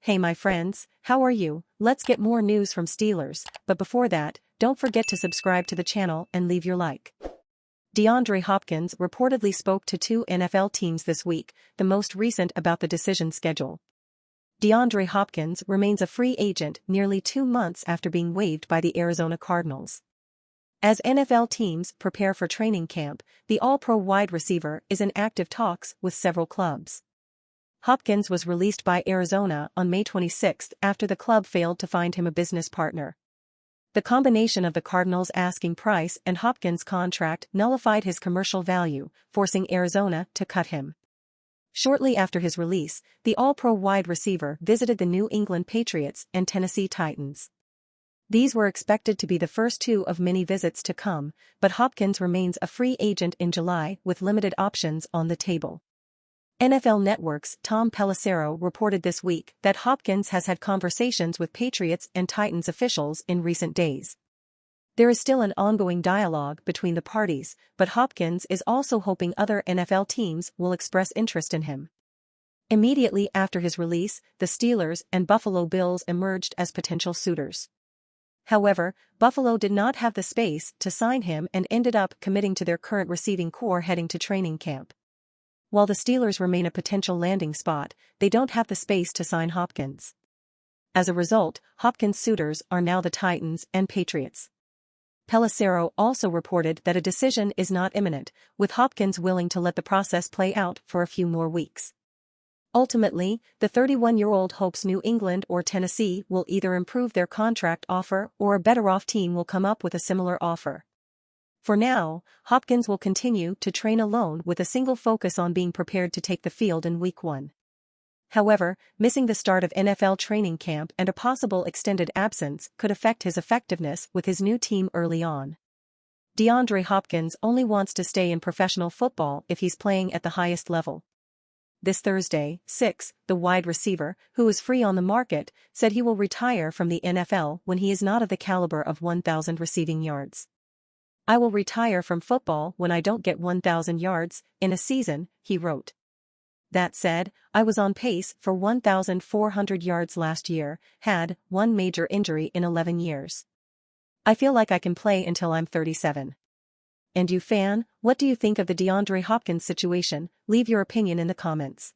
Hey my friends, how are you? Let's get more news from Steelers, but before that, don't forget to subscribe to the channel and leave your like. DeAndre Hopkins reportedly spoke to two NFL teams this week, the most recent about the decision schedule. DeAndre Hopkins remains a free agent nearly 2 months after being waived by the Arizona Cardinals. As NFL teams prepare for training camp, the All-Pro wide receiver is in active talks with several clubs. Hopkins was released by Arizona on May 26 after the club failed to find him a business partner. The combination of the Cardinals' asking price and Hopkins' contract nullified his commercial value, forcing Arizona to cut him. Shortly after his release, the All-Pro wide receiver visited the New England Patriots and Tennessee Titans. These were expected to be the first two of many visits to come, but Hopkins remains a free agent in July with limited options on the table. NFL Network's Tom Pelissero reported this week that Hopkins has had conversations with Patriots and Titans officials in recent days. There is still an ongoing dialogue between the parties, but Hopkins is also hoping other NFL teams will express interest in him. Immediately after his release, the Steelers and Buffalo Bills emerged as potential suitors. However, Buffalo did not have the space to sign him and ended up committing to their current receiving core heading to training camp. While the Steelers remain a potential landing spot, they don't have the space to sign Hopkins. As a result, Hopkins' suitors are now the Titans and Patriots. Pelissero also reported that a decision is not imminent, with Hopkins willing to let the process play out for a few more weeks. Ultimately, the 31-year-old hopes New England or Tennessee will either improve their contract offer or a better-off team will come up with a similar offer. For now, Hopkins will continue to train alone with a single focus on being prepared to take the field in Week 1. However, missing the start of NFL training camp and a possible extended absence could affect his effectiveness with his new team early on. DeAndre Hopkins only wants to stay in professional football if he's playing at the highest level. This Thursday, the wide receiver, who is free on the market, said he will retire from the NFL when he is not of the caliber of 1,000 receiving yards. "I will retire from football when I don't get 1,000 yards in a season," he wrote. That said, "I was on pace for 1,400 yards last year, had one major injury in 11 years. I feel like I can play until I'm 37. And you fan, what do you think of the DeAndre Hopkins situation? Leave your opinion in the comments.